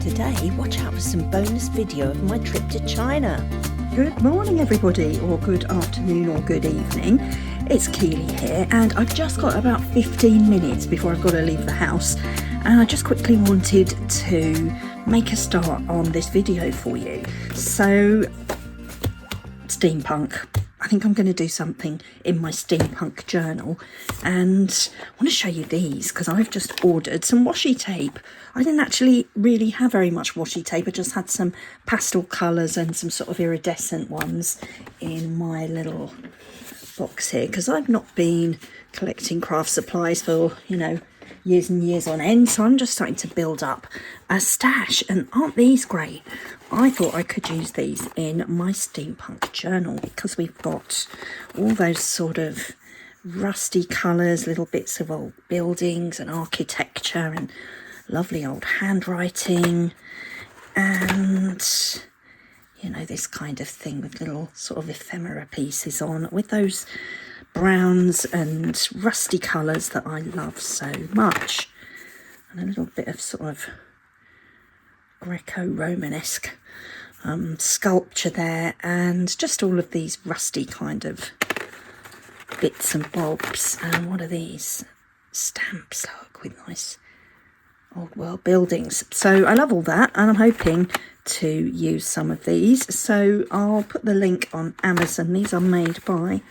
Today, watch out for some bonus video of my trip to China. Good morning everybody, or good afternoon or good evening. It's Keely here and I've just got about 15 minutes before I've got to leave the house, and I just quickly wanted to make a start on this video for you. So, steampunk. I think I'm going to do something in my steampunk journal, and I want to show you these because I've just ordered some washi tape. I didn't actually really have very much washi tape. I just had some pastel colours and some sort of iridescent ones in my little box here, because I've not been collecting craft supplies for, you know, years and years on end, so I'm just starting to build up a stash. And aren't these great? I thought I could use these in my steampunk journal because we've got all those sort of rusty colours, little bits of old buildings and architecture and lovely old handwriting, and you know, this kind of thing with little sort of ephemera pieces on, with those browns and rusty colours that I love so much, and a little bit of sort of Greco-Romanesque sculpture there, and just all of these rusty kind of bits and bobs. And what are these? Stamps, look, with nice old world buildings. So I love all that, and I'm hoping to use some of these. So I'll put the link on Amazon. These are made by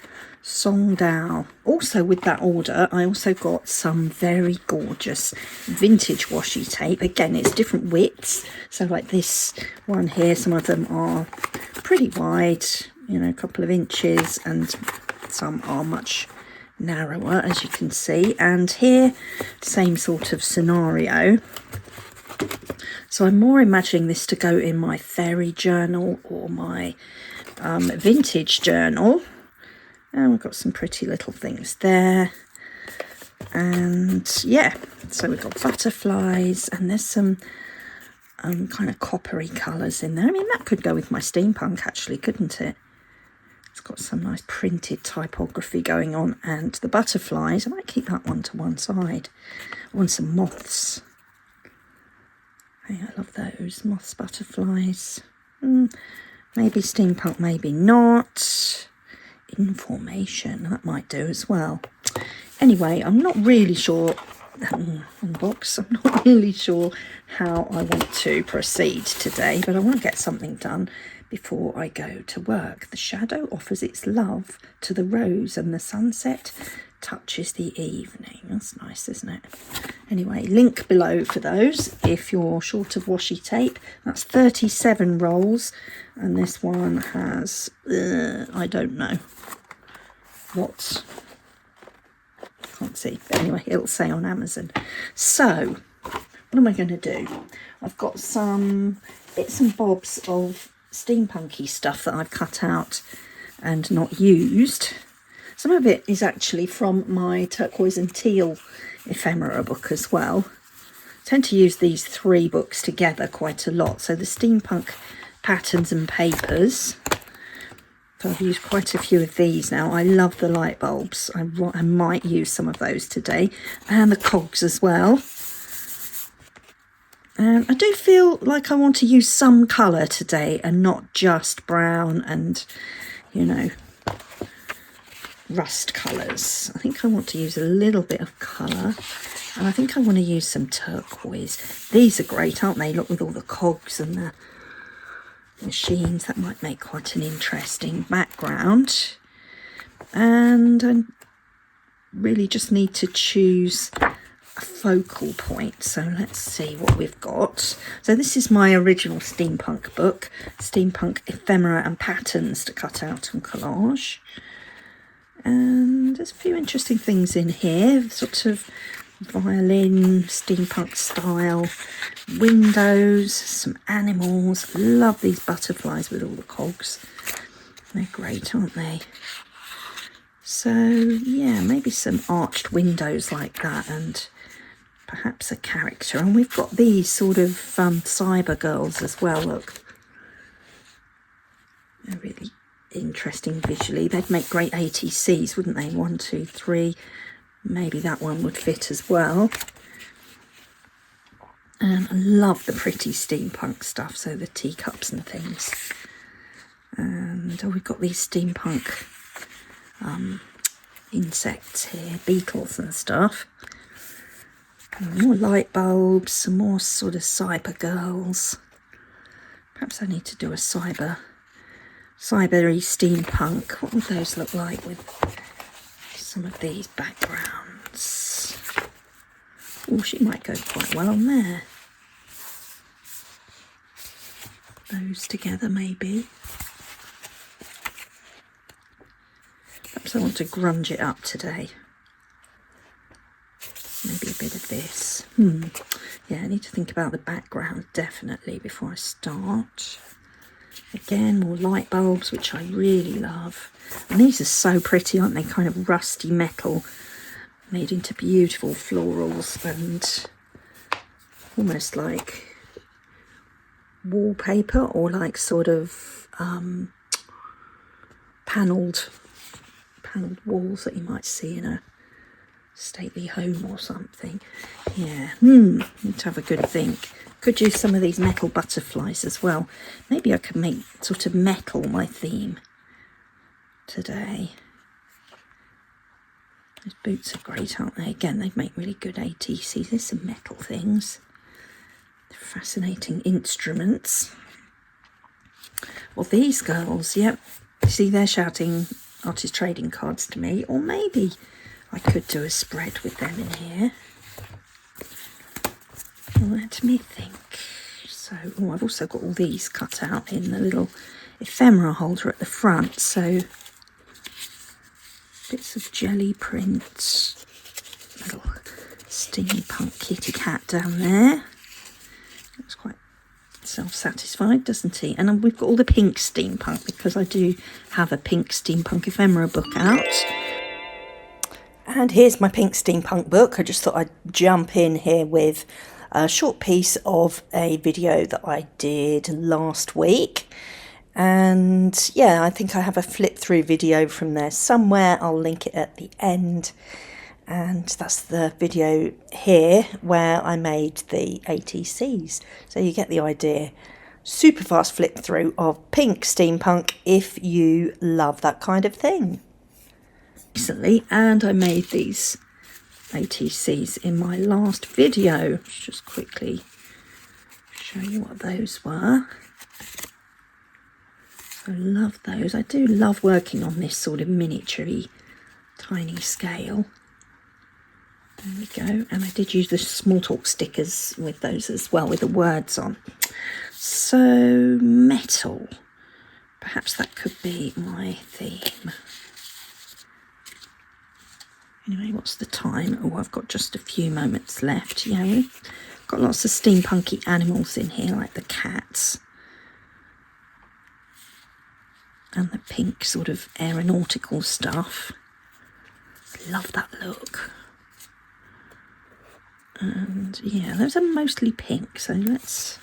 Songdao. Also with that order, I also got some very gorgeous vintage washi tape. Again, it's different widths. So like this one here, some of them are pretty wide, you know, a couple of inches, and some are much narrower, as you can see. And here, same sort of scenario. So I'm more imagining this to go in my fairy journal or my vintage journal. And we've got some pretty little things there. And yeah, so we've got butterflies, and there's some kind of coppery colours in there. I mean, that could go with my steampunk actually, couldn't it? It's got some nice printed typography going on, and the butterflies, I might keep that one to one side. I want some moths. Hey, I love those moths, butterflies. Maybe steampunk, maybe not. Information, that might do as well. Anyway, I'm not really sure unbox. I'm not really sure how I want to proceed today, but I want to get something done before I go to work. The shadow offers its love to the rose, and the sunset touches the evening. That's nice, isn't it? Anyway, link below for those if you're short of washi tape. That's 37 rolls, and this one has I don't know what, can't see, but anyway, it'll say on Amazon. So what am I going to do? I've got some bits and bobs of steampunky stuff that I've cut out and not used. Some of it is actually from my turquoise and teal ephemera book as well. I tend to use these three books together quite a lot. So the steampunk patterns and papers. So I've used quite a few of these now. I love the light bulbs. I might use some of those today, and the cogs as well. And I do feel like I want to use some colour today and not just brown and, you know, rust colours. I think I want to use a little bit of colour, and I think I want to use some turquoise. These are great, aren't they? Look, with all the cogs and the machines. That might make quite an interesting background. And I really just need to choose a focal point. So let's see what we've got. So this is my original steampunk book, Steampunk Ephemera and Patterns to Cut Out on Collage. And there's a few interesting things in here, sort of violin, steampunk style, windows, some animals. Love these butterflies with all the cogs. They're great, aren't they? So yeah, maybe some arched windows like that, and perhaps a character. And we've got these sort of cyber girls as well. Look, they're really interesting visually. They'd make great ATCs, wouldn't they? 1, 2, 3. Maybe that one would fit as well. And I love the pretty steampunk stuff, so the teacups and things. And oh, we've got these steampunk insects here, beetles and stuff. And more light bulbs, some more sort of cyber girls. Perhaps I need to do a cybery steampunk. What would those look like with some of these backgrounds? Oh, she might go quite well on there. Those together, maybe. Perhaps I want to grunge it up today. Maybe a bit of this. Yeah, I need to think about the background definitely before I start. Again, more light bulbs, which I really love. And these are so pretty, aren't they? Kind of rusty metal made into beautiful florals and almost like wallpaper, or like sort of panelled walls that you might see in a stately home or something. Yeah, need to have a good think. Could use some of these metal butterflies as well. Maybe I could make sort of metal my theme today. Those boots are great, aren't they? Again, they make really good ATCs. There's some metal things. Fascinating instruments. Well, these girls, yep. See, they're shouting artist trading cards to me. Or maybe I could do a spread with them in here. Let me think. So, oh, I've also got all these cut out in the little ephemera holder at the front. So, bits of jelly print. Little steampunk kitty cat down there. Looks quite self-satisfied, doesn't he? And we've got all the pink steampunk, because I do have a pink steampunk ephemera book out. And here's my pink steampunk book. I just thought I'd jump in here with a short piece of a video that I did last week. And yeah, I think I have a flip through video from there somewhere. I'll link it at the end. And that's the video here where I made the ATCs. So you get the idea. Super fast flip through of pink steampunk if you love that kind of thing. Recently, and I made these ATCs in my last video. Let's just quickly show you what those were. I love those. I do love working on this sort of miniature-y, tiny scale. There we go. And I did use the small talk stickers with those as well, with the words on. So, metal. Perhaps that could be my theme. Anyway, what's the time? Oh, I've got just a few moments left. Yeah, we've got lots of steampunky animals in here, like the cats. And the pink sort of aeronautical stuff. Love that look. And yeah, those are mostly pink, so let's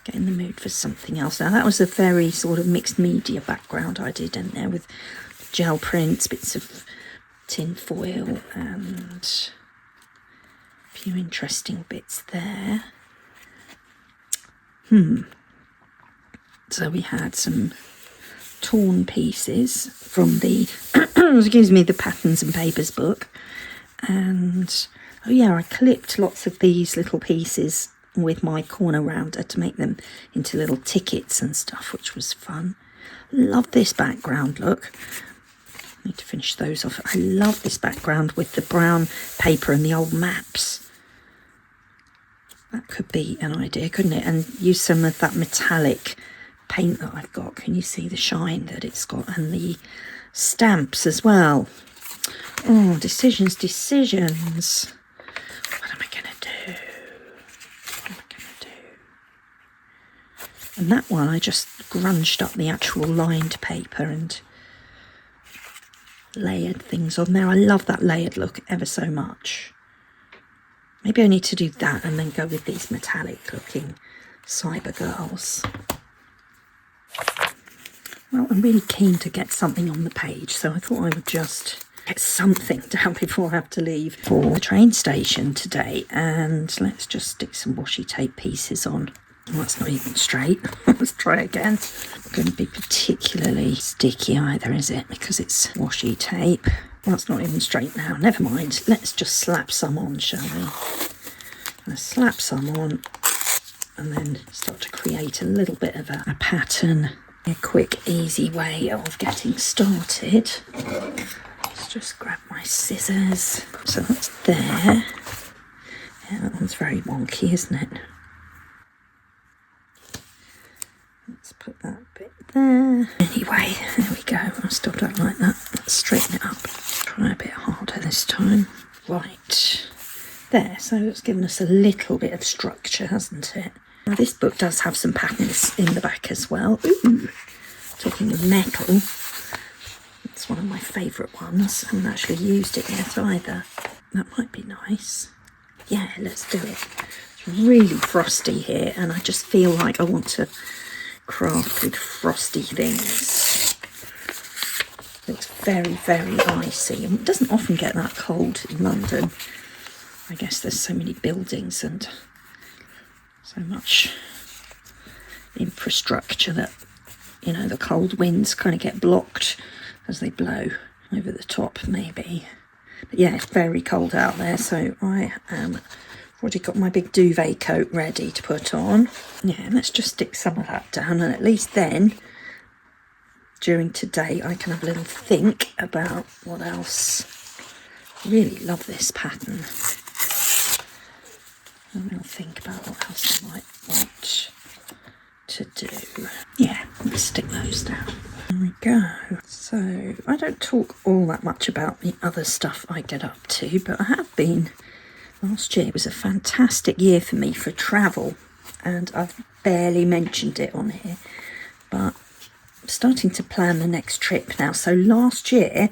get in the mood for something else. Now, that was a very sort of mixed media background I did in there with gel prints, bits of tin foil, and a few interesting bits there. So we had some torn pieces from the excuse me, the Patterns and Papers book, and oh yeah, I clipped lots of these little pieces with my corner rounder to make them into little tickets and stuff, which was fun. Love this background look. Need to finish those off. I love this background with the brown paper and the old maps. That could be an idea, couldn't it? And use some of that metallic paint that I've got. Can you see the shine that it's got? And the stamps as well. Oh, decisions. What am I going to do? And that one, I just grunged up the actual lined paper and layered things on there. I love that layered look ever so much. Maybe I need to do that and then go with these metallic looking cyber girls. Well, I'm really keen to get something on the page, so I thought I would just get something down before I have to leave for the train station today. And let's just stick some washi tape pieces on. Well, that's not even straight. Let's try again. It's going to be particularly sticky either, is it? Because it's washi tape. Well, it's not even straight now. Never mind. Let's just slap some on, shall we? Let's slap some on and then start to create a little bit of a pattern. A quick, easy way of getting started. Let's just grab my scissors. So that's there. Yeah, that one's very wonky, isn't it? Let's put that bit there. Anyway, there we go. I still don't like that. Let's straighten it up. Try a bit harder this time. Right. There. So it's given us a little bit of structure, hasn't it? Now this book does have some patterns in the back as well. Ooh. Talking of metal. It's one of my favourite ones. I haven't actually used it yet either. That might be nice. Yeah, let's do it. It's really frosty here and I just feel like I want to craft with frosty things. It's very, very icy and it doesn't often get that cold in London. I guess there's so many buildings and so much infrastructure that, you know, the cold winds kind of get blocked as they blow over the top maybe. But yeah, it's very cold out there, so I am already got my big duvet coat ready to put on. Yeah, let's just stick some of that down and at least then during today I can have a little think about what else. I really love this pattern. And I'll think about what else I might want to do. Yeah, let's stick those down. There we go. So I don't talk all that much about the other stuff I get up to, but I have been. Last year was a fantastic year for me for travel, and I've barely mentioned it on here, but I'm starting to plan the next trip now. So last year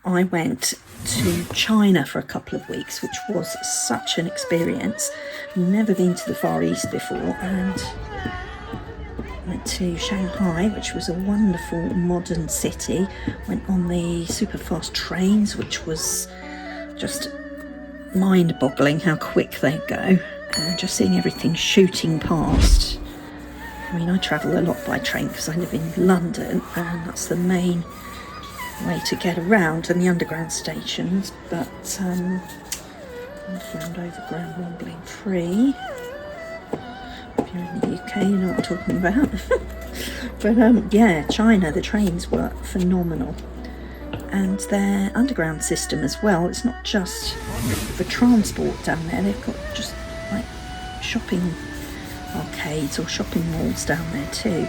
I went to China for a couple of weeks, which was such an experience. Never been to the Far East before, and went to Shanghai, which was a wonderful modern city. Went on the super fast trains, which was just mind-boggling how quick they go, and just seeing everything shooting past. I mean, I travel a lot by train because I live in London and that's the main way to get around, and the underground stations, but Underground, overground, rumbling free. If you're in the UK, you know what I'm talking about. But yeah, China, the trains were phenomenal. And their underground system as well, it's not just for transport down there, they've got just like shopping arcades or shopping malls down there too,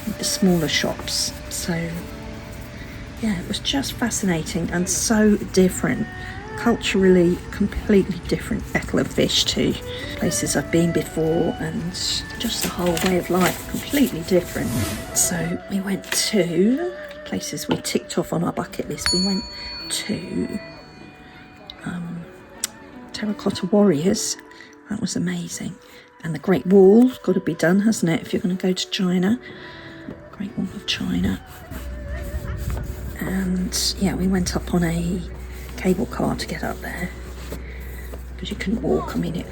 with the smaller shops. So yeah, it was just fascinating and so different, culturally completely different kettle of fish to places I've been before, and just the whole way of life completely different. So we went to places we ticked off on our bucket list. We went to Terracotta Warriors, that was amazing, and the Great Wall's got to be done, hasn't it, if you're going to go to China, Great Wall of China. And yeah, we went up on a cable car to get up there because you couldn't walk. I mean,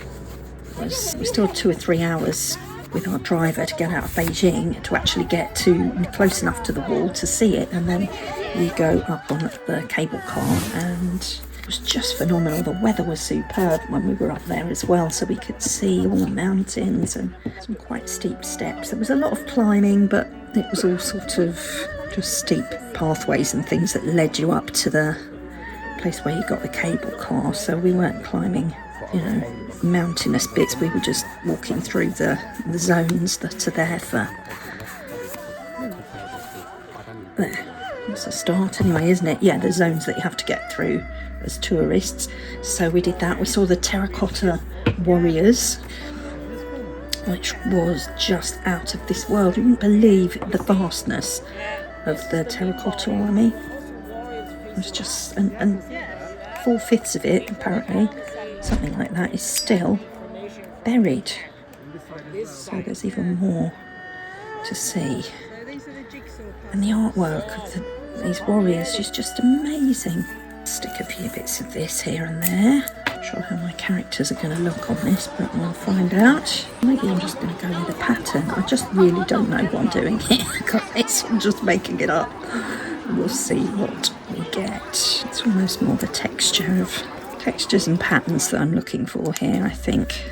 we still had 2 or 3 hours with our driver to get out of Beijing to actually get to close enough to the wall to see it, and then you go up on the cable car, and it was just phenomenal. The weather was superb when we were up there as well, so we could see all the mountains and some quite steep steps. There was a lot of climbing, but it was all sort of just steep pathways and things that led you up to the place where you got the cable car, so we weren't climbing, you know, mountainous bits. We were just walking through the zones that are there for there. That's a start anyway, isn't it? Yeah, the zones that you have to get through as tourists. So we did that. We saw the Terracotta Warriors, which was just out of this world. You wouldn't believe the vastness of the terracotta army. It was just, and 4/5 of it, apparently, something like that, is still buried. So there's even more to see. And the artwork of These warriors is just amazing. Stick a few bits of this here and there. Not sure how my characters are going to look on this, but we'll find out. Maybe I'm just going to go with a pattern. I just really don't know what I'm doing here, guys. I'm just making it up. We'll see what we get. It's almost more the textures and patterns that I'm looking for here, I think.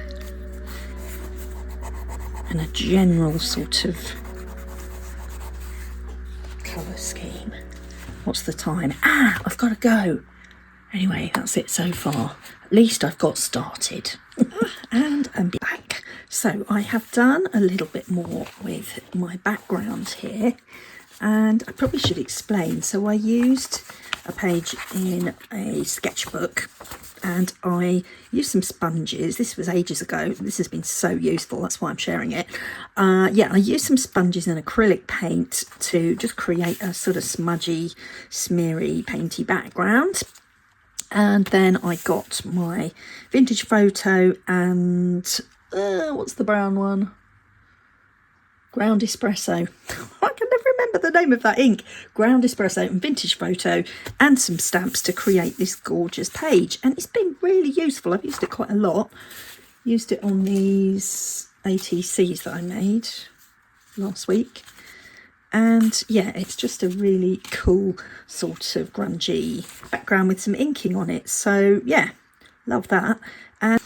And a general sort of colour scheme. What's the time? I've got to go. Anyway, that's it so far. At least I've got started. And I'm back. So I have done a little bit more with my background here. And I probably should explain. So I used a page in a sketchbook and I used some sponges. This was ages ago. This has been so useful. That's why I'm sharing it. Yeah, I used some sponges and acrylic paint to just create a sort of smudgy, smeary, painty background. And then I got my vintage photo and what's the brown one? Ground espresso. I can never remember the name of that ink. Ground espresso and vintage photo and some stamps to create this gorgeous page. And it's been really useful. I've used it quite a lot. Used it on these ATCs that I made last week. And yeah, it's just a really cool sort of grungy background with some inking on it. So yeah, love that. And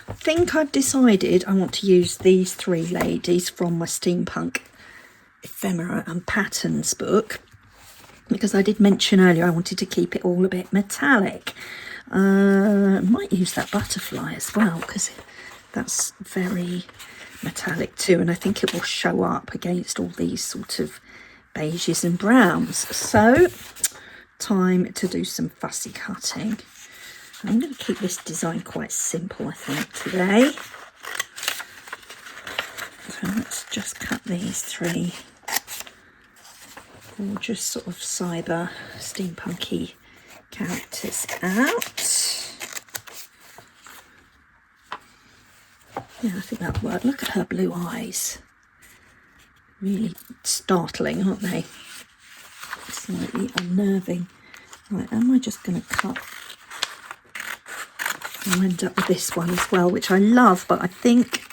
I think I've decided I want to use these three ladies from my Steampunk Ephemera and Patterns book, because I did mention earlier I wanted to keep it all a bit metallic. Might use that butterfly as well, because that's very metallic too, and I think it will show up against all these sort of beiges and browns. So time to do some fussy cutting. I'm going to keep this design quite simple, I think, today. So let's just cut these three gorgeous sort of cyber steampunky characters out. Yeah, I think that'll work. Look at her blue eyes. Really startling, aren't they? Slightly unnerving. Right, am I just going to cut? I'll end up with this one as well, which I love, but I think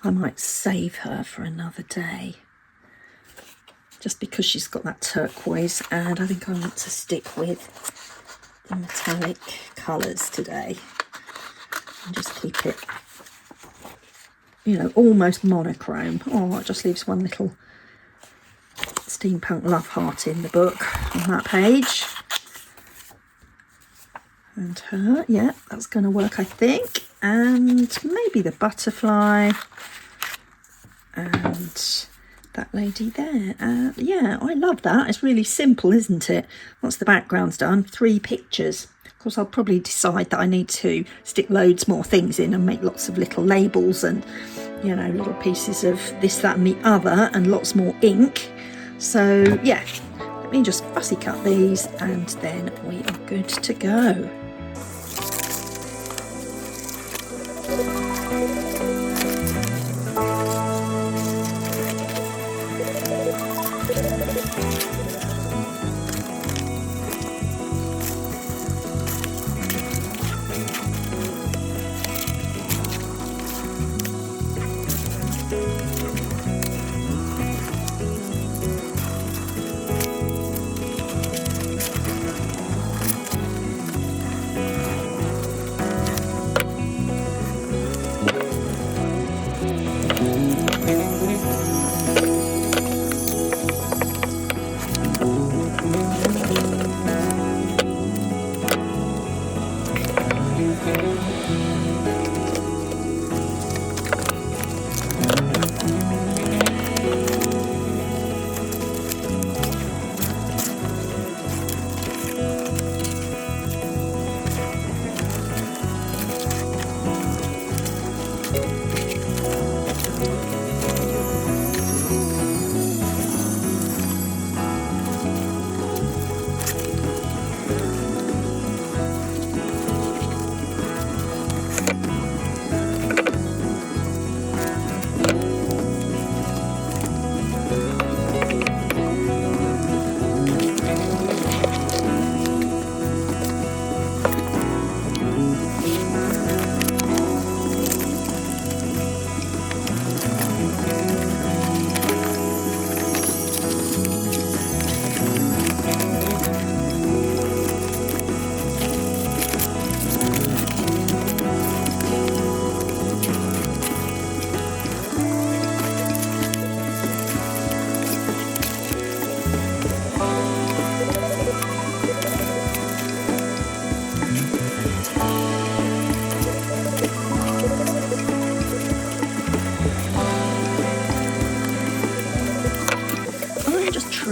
I might save her for another day, just because she's got that turquoise, and I think I want to stick with the metallic colours today and just keep it, you know, almost monochrome. Oh, it just leaves one little steampunk love heart in the book on that page. And her, yeah, that's going to work, I think. And maybe the butterfly and that lady there. Yeah, I love that. It's really simple, isn't it? Once the background's done, 3 pictures. Of course, I'll probably decide that I need to stick loads more things in and make lots of little labels and, you know, little pieces of this, that and the other, and lots more ink. So yeah, let me just fussy cut these and then we are good to go.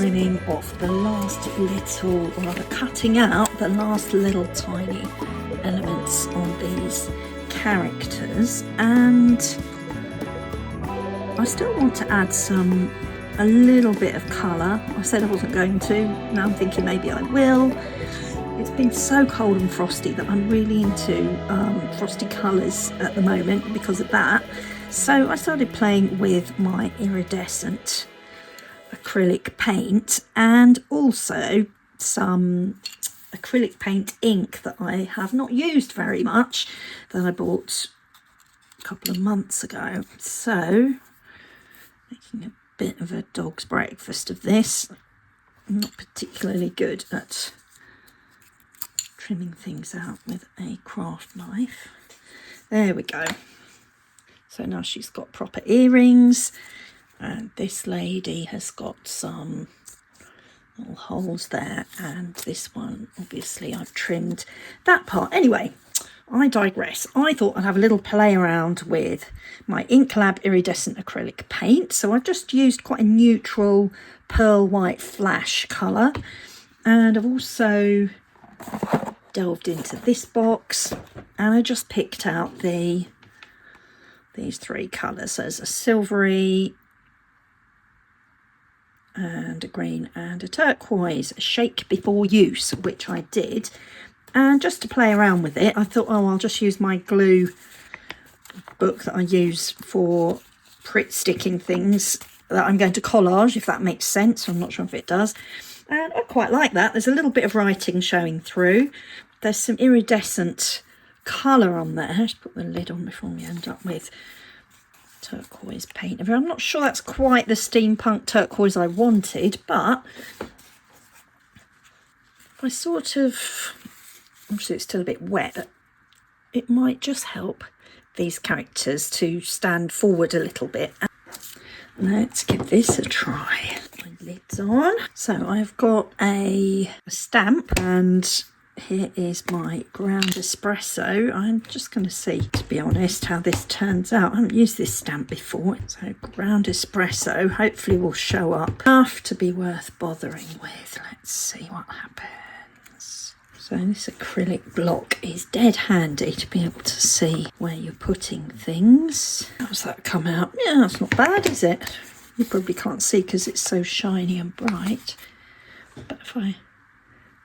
trimming off the last little, or rather cutting out the last little tiny elements on these characters, and I still want to add a little bit of colour. I said I wasn't going to, now I'm thinking maybe I will. It's been so cold and frosty that I'm really into frosty colours at the moment because of that. So I started playing with my iridescent acrylic paint and also some acrylic paint ink that I have not used very much, that I bought a couple of months ago. So making a bit of a dog's breakfast of this. I'm not particularly good at trimming things out with a craft knife. There we go. So now she's got proper earrings, and this lady has got some little holes there, and this one obviously I've trimmed that part. Anyway, I digress. I thought I'd have a little play around with my Inklab iridescent acrylic paint. So I've just used quite a neutral pearl white flash colour, and I've also delved into this box and I just picked out these three colours. So there's a silvery and a green and a turquoise, shake before use, which I did. And just to play around with it, I thought, oh, I'll just use my glue book that I use for Pritt sticking things that I'm going to collage, if that makes sense. I'm not sure if it does. And I quite like that. There's a little bit of writing showing through. There's some iridescent colour on there. Let's put the lid on before we end up with turquoise paint. I'm not sure that's quite the steampunk turquoise I wanted, but I sort of, obviously it's still a bit wet, it might just help these characters to stand forward a little bit. Let's give this a try. My lid's on. So I've got a stamp, and here is my ground espresso. I'm just going to see, to be honest, how this turns out. I haven't used this stamp before. So ground espresso hopefully will show up enough to be worth bothering with. Let's see what happens. So this acrylic block is dead handy to be able to see where you're putting things. How's that come out? Yeah, that's not bad, is it? You probably can't see because it's so shiny and bright. But if I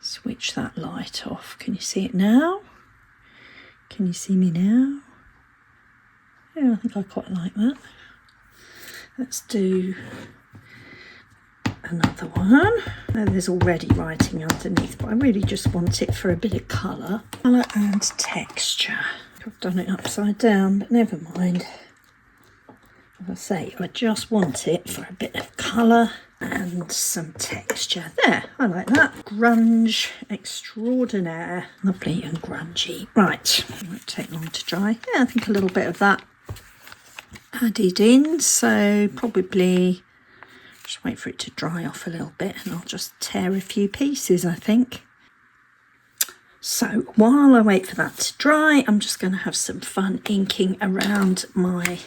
switch that light off, can you see it now? Can you see me now? Yeah, I think I quite like that. Let's do another one. Now, there's already writing underneath, but I really just want it for a bit of colour and texture. I've done it upside down, but never mind. As I say, I just want it for a bit of colour and some texture. There, I like that. Grunge extraordinaire. Lovely and grungy. Right, it won't take long to dry. Yeah, I think a little bit of that added in, so probably just wait for it to dry off a little bit and I'll just tear a few pieces, I think. So while I wait for that to dry, I'm just going to have some fun inking around my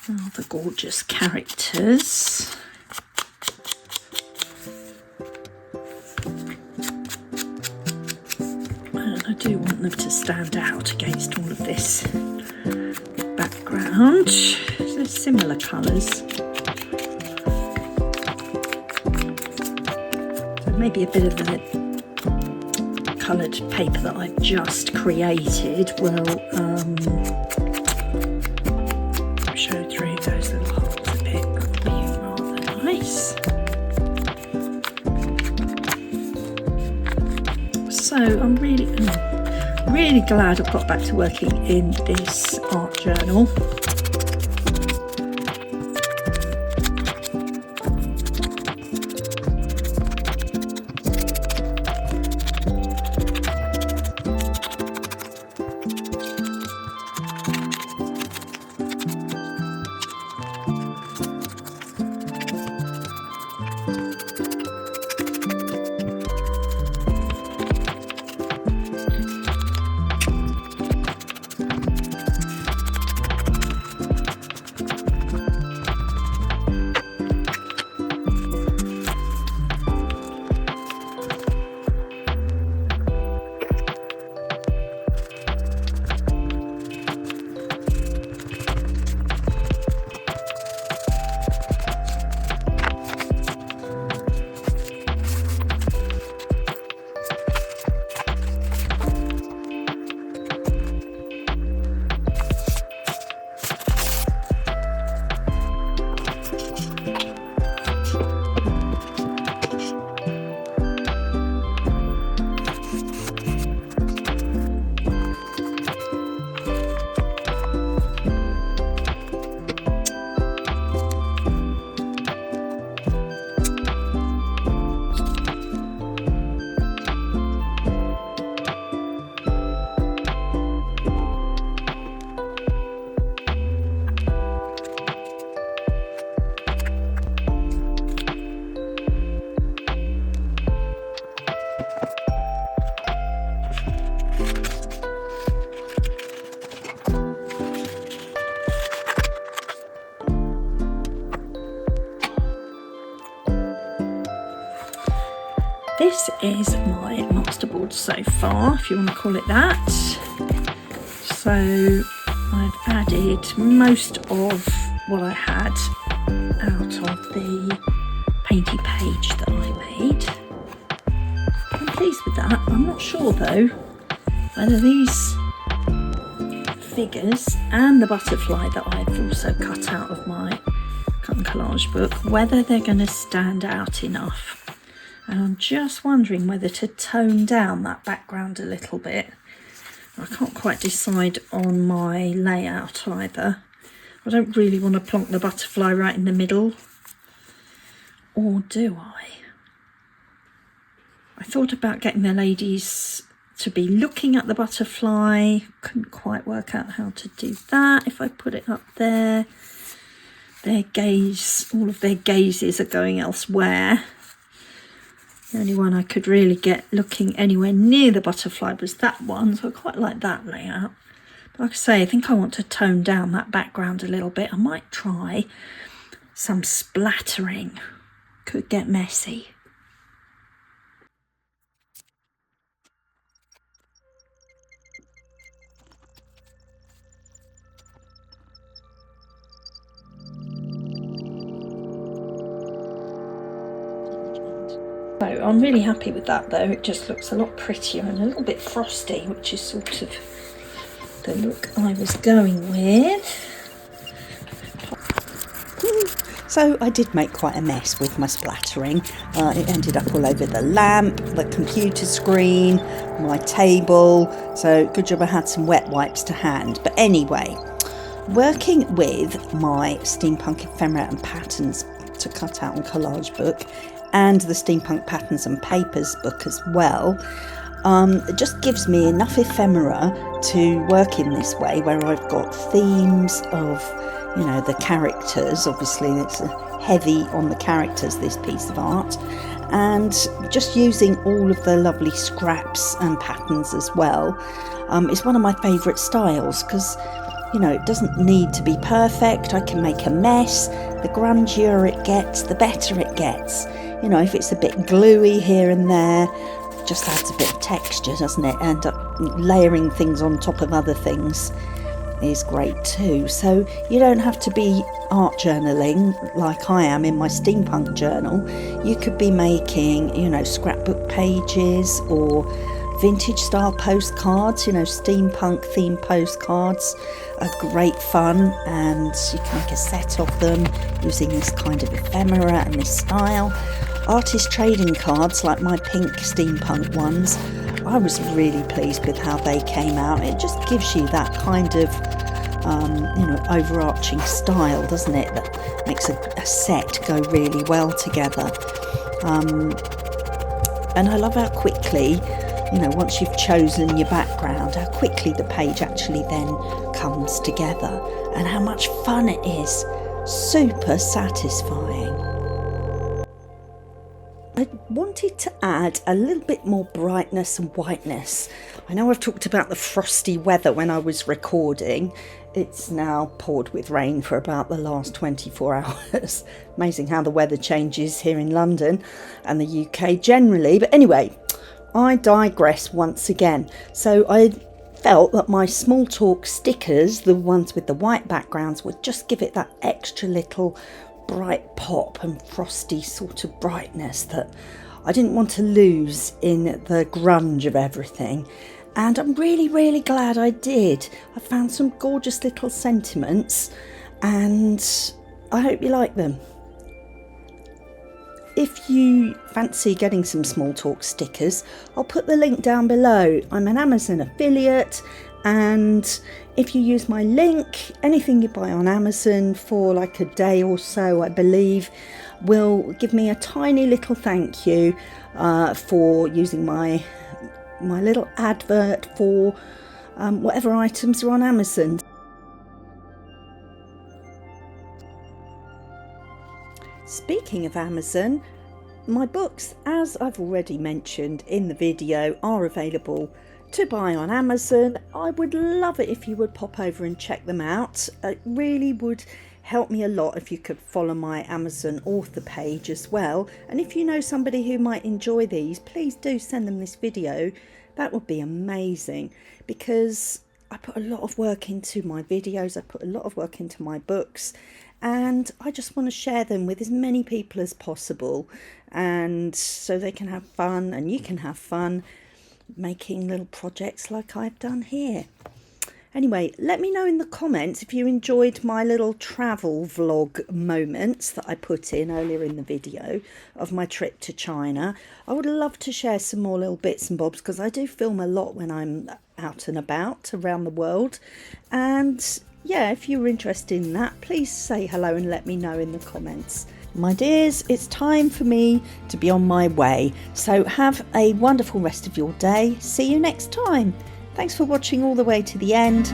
rather gorgeous characters. And I do want them to stand out against all of this background. So similar colours. So maybe a bit of the coloured paper that I've just created will show through those little holes a bit. That'll be rather nice. So I'm really glad I've got back to working in this art journal. this is my masterboard so far, if you want to call it that. So I've added most of what I had out of the painty page that I made. I'm pleased with that. I'm not sure though whether these figures and the butterfly that I've also cut out of my cut and collage book, whether they're going to stand out enough. And I'm just wondering whether to tone down that background a little bit. I can't quite decide on my layout either. I don't really want to plonk the butterfly right in the middle. Or do I? I thought about getting the ladies to be looking at the butterfly. Couldn't quite work out how to do that. If I put it up there, their gaze, all of their gazes are going elsewhere. The only one I could really get looking anywhere near the butterfly was that one, so I quite like that layout. But like I say, I think I want to tone down that background a little bit. I might try some splattering. Could get messy. So I'm really happy with that though. It just looks a lot prettier and a little bit frosty, which is sort of the look I was going with. So I did make quite a mess with my splattering. It ended up all over the lamp, the computer screen, my table. So good job I had some wet wipes to hand. But anyway, working with my Steampunk Ephemera and patterns to cut out and collage book, and the Steampunk Patterns and Papers book as well, it just gives me enough ephemera to work in this way, where I've got themes of, you know, the characters. Obviously it's heavy on the characters, this piece of art, and just using all of the lovely scraps and patterns as well. It's one of my favourite styles because, you know, it doesn't need to be perfect. I can make a mess. The grungier it gets, the better it gets. You know, if it's a bit gluey here and there, it just adds a bit of texture, doesn't it? And layering things on top of other things is great too. So you don't have to be art journaling like I am in my steampunk journal. You could be making, you know, scrapbook pages or vintage style postcards. You know, steampunk themed postcards are great fun, and you can make a set of them using this kind of ephemera and this style. Artist trading cards like my pink steampunk ones, I was really pleased with how they came out. It just gives you that kind of you know, overarching style, doesn't it, that makes a set go really well together. And I love how quickly, you know, once you've chosen your background, how quickly the page actually then comes together, and how much fun it is. Super satisfying. I wanted to add a little bit more brightness and whiteness. I know I've talked about the frosty weather when I was recording. It's now poured with rain for about the last 24 hours. Amazing how the weather changes here in London and the UK generally. But anyway, I digress once again. So I felt that my small talk stickers, the ones with the white backgrounds, would just give it that extra little bright pop and frosty sort of brightness that I didn't want to lose in the grunge of everything. And I'm really, really glad I did. I found some gorgeous little sentiments, and I hope you like them. If you fancy getting some small talk stickers, I'll put the link down below. I'm an Amazon affiliate, and if you use my link, anything you buy on Amazon for like a day or so, I believe, will give me a tiny little thank you for using my little advert for whatever items are on Amazon. Speaking of Amazon, my books, as I've already mentioned in the video, are available to buy on Amazon. I would love it if you would pop over and check them out. It really would help me a lot if you could follow my Amazon author page as well. And if you know somebody who might enjoy these, please do send them this video. That would be amazing, because I put a lot of work into my videos, I put a lot of work into my books, and I just want to share them with as many people as possible, and so they can have fun and you can have fun making little projects like I've done here. Anyway, let me know in the comments if you enjoyed my little travel vlog moments that I put in earlier in the video of my trip to China. I would love to share some more little bits and bobs, because I do film a lot when I'm out and about around the world. And yeah, if you're interested in that, please say hello and let me know in the comments. My dears, it's time for me to be on my way. So have a wonderful rest of your day. See you next time. Thanks for watching all the way to the end.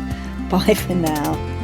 Bye for now.